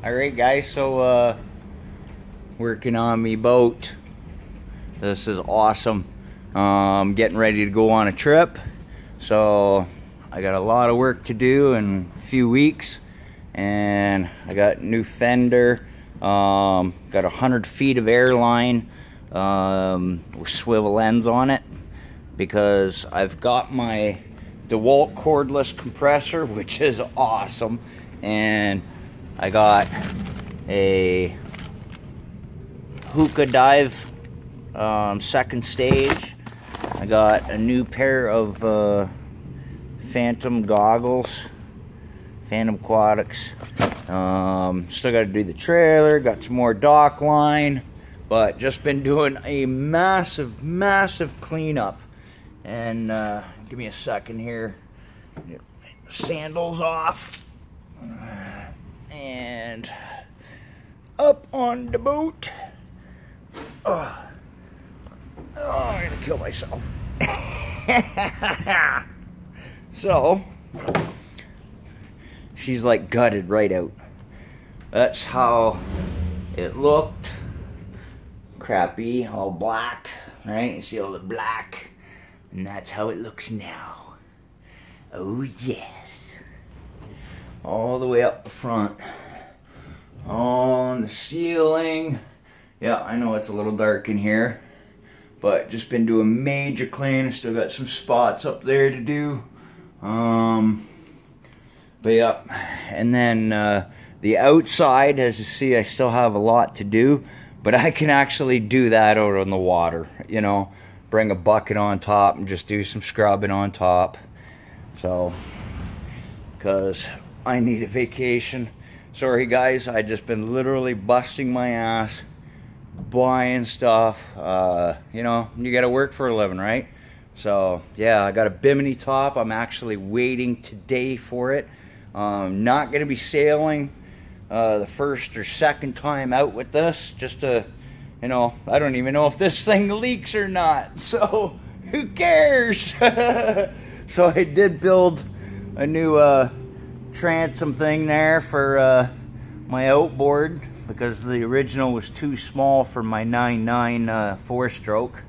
Alright guys, so working on me boat. This is awesome. Getting ready to go on a trip. So I got a lot of work to do in a few weeks. And I got new fender. Got 100 feet of airline with swivel ends on it. Because I've got my DeWalt cordless compressor, which is awesome. And I got a Hookah Dive second stage. I got a new pair of Phantom goggles, Phantom Aquatics. Still got to do the trailer, got some more dock line, but just been doing a massive cleanup. And give me a second here. Get my sandals off. And up on the boat. I'm gonna kill myself. So she's like gutted right out. That's how it looked. Crappy, all black, right? You see all the black, and that's how it looks now. Oh yes. All the way up the front, on the ceiling. Yeah, I know it's a little dark in here, but just been doing major clean. Still got some spots up there to do. But yeah, and then the outside, as you see, I still have a lot to do, but I can actually do that out on the water. You know, bring a bucket on top and just do some scrubbing on top. So, because I need a vacation. Sorry guys, I just been literally busting my ass buying stuff. You know, you gotta work for a living, right? So yeah, I got a Bimini top. I'm actually waiting today for it. Not gonna be sailing the first or second time out with this, just to, you know, I don't even know if this thing leaks or not, so who cares? So I did build a new transom thing there for my outboard, because the original was too small for my 9.9 4-stroke.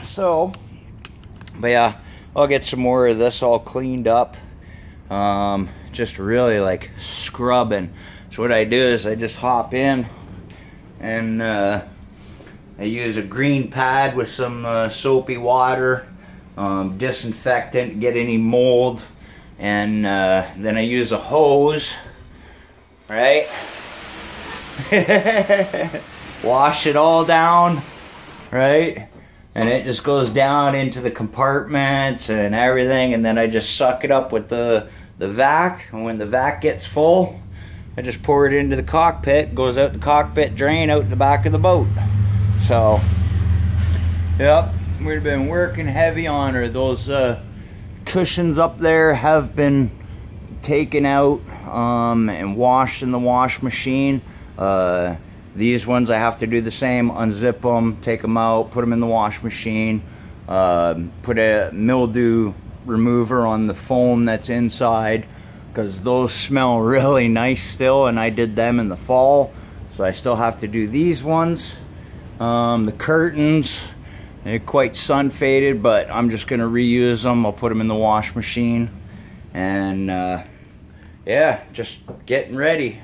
So, but yeah, I'll get some more of this all cleaned up. Just really like scrubbing. So what I do is I just hop in and I use a green pad with some soapy water, disinfectant, get any mold. And then I use a hose, right? Wash it all down, right? And it just goes down into the compartments and everything. And then I just suck it up with the vac. And when the vac gets full, I just pour it into the cockpit. Goes out the cockpit drain out the back of the boat. So, yep, we've been working heavy on her. Those cushions up there have been taken out and washed in the wash machine. These ones I have to do the same, unzip them, take them out, put them in the wash machine, put a mildew remover on the foam that's inside, because those smell really nice still, and I did them in the fall, so I still have to do these ones. The curtains, they're quite sun faded, but I'm just gonna reuse them. I'll put them in the wash machine, and yeah, just getting ready.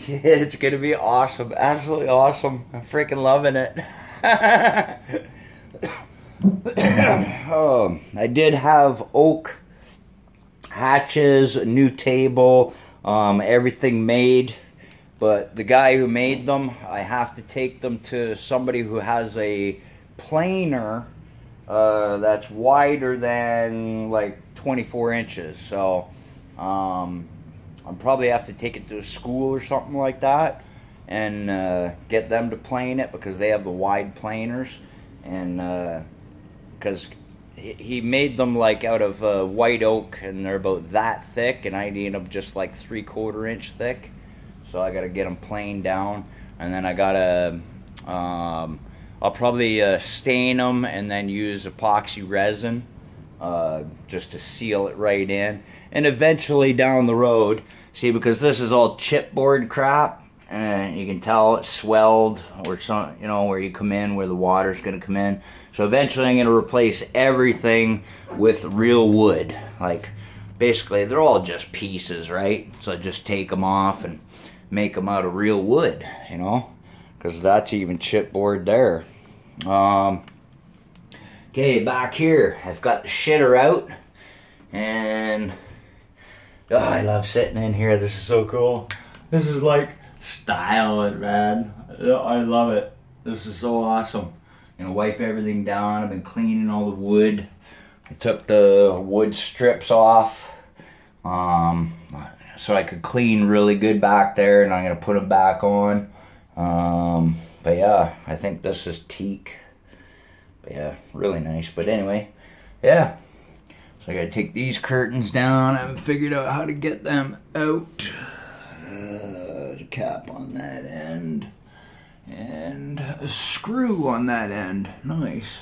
It's gonna be awesome, absolutely awesome. I'm freaking loving it. I did have oak hatches, a new table, everything made. But the guy who made them, I have to take them to somebody who has a planer that's wider than like 24 inches. So I'll probably have to take it to a school or something like that and get them to plane it, because they have the wide planers. And because he made them like out of white oak, and they're about that thick, and I need them just like 3/4 inch thick. So I gotta get them planed down, and then I gotta I'll probably stain them and then use epoxy resin just to seal it right in. And eventually down the road, See, because this is all chipboard crap, and you can tell it's swelled, or some, you know, where you come in, where the water's going to come in. So eventually I'm going to replace everything with real wood. Like, basically, they're all just pieces, right? So just take them off and make them out of real wood, you know? Because that's even chipboard there. Okay, back here, I've got the shitter out. And oh, I love sitting in here. This is so cool. This is like styling, man. I love it. This is so awesome. I'm gonna wipe everything down. I've been cleaning all the wood. I took the wood strips off so I could clean really good back there, and I'm gonna put them back on. But yeah, I think this is teak. But yeah, really nice. But anyway, yeah. So I gotta take these curtains down. I haven't figured out how to get them out. There's a cap on that end. And a screw on that end. Nice.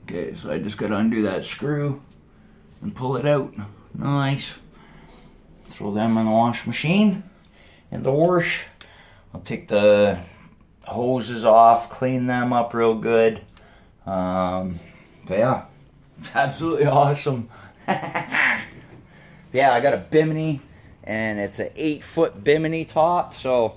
Okay, so I just gotta undo that screw and pull it out. Nice. Throw them in the wash machine. In the wash. I'll take the hoses off, clean them up real good. But yeah. It's absolutely awesome. Yeah, I got a bimini, and it's an 8-foot bimini top, so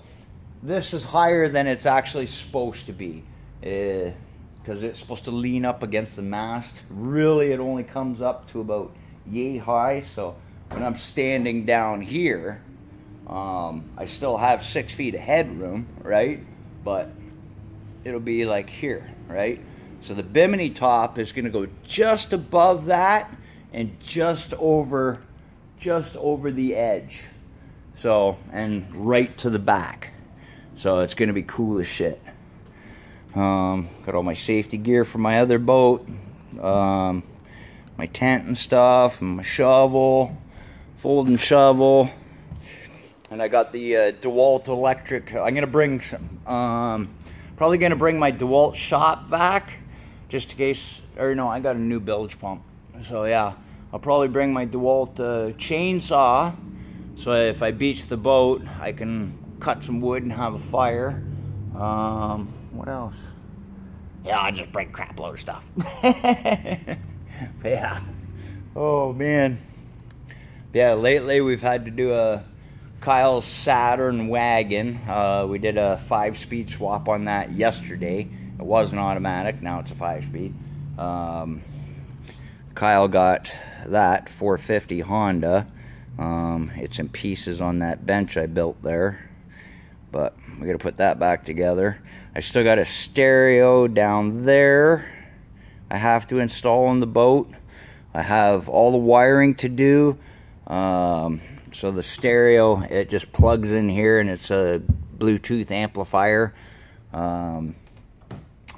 this is higher than it's actually supposed to be, because it's supposed to lean up against the mast. Really, it only comes up to about yay high, so when I'm standing down here, I still have 6 feet of headroom, right? But it'll be like here, right? So the bimini top is going to go just above that and just over the edge. So, and right to the back. So it's going to be cool as shit. Got all my safety gear for my other boat. My tent and stuff, and my shovel, folding shovel. And I got the DeWalt electric. I'm going to bring some, probably going to bring my DeWalt shop vac. Just in case, or no, I got a new bilge pump. So yeah, I'll probably bring my DeWalt chainsaw. So if I beach the boat, I can cut some wood and have a fire. What else? Yeah, I'll just bring crap load of stuff. Yeah. Oh man. Yeah, lately we've had to do a Kyle's Saturn wagon. We did a 5-speed swap on that yesterday. It was an automatic, now it's a 5-speed. Kyle got that 450 Honda. It's in pieces on that bench I built there, but we gotta put that back together. I still got a stereo down there I have to install on the boat. I have all the wiring to do. So the stereo, it just plugs in here, and it's a Bluetooth amplifier.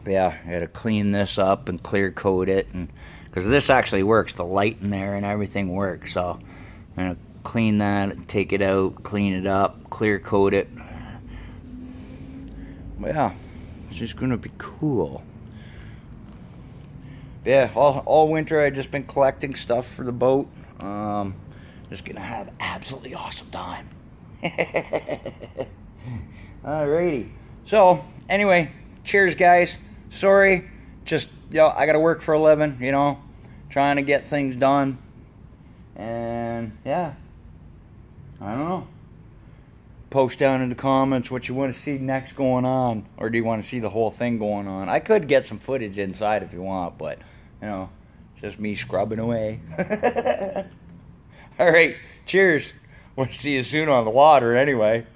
But yeah, I gotta clean this up and clear coat it, and because this actually works, the light in there and everything works. So I'm gonna clean that, take it out, clean it up, clear coat it. But yeah, it's just gonna be cool. But yeah, all winter I've just been collecting stuff for the boat. Just gonna have an absolutely awesome time. Alrighty. So anyway, cheers guys. Sorry, just, you know, I gotta work for a living, you know, trying to get things done. And yeah, I don't know. Post down in the comments what you want to see next going on, or do you want to see the whole thing going on? I could get some footage inside if you want, but you know, just me scrubbing away. All right, cheers. We'll see you soon on the water anyway.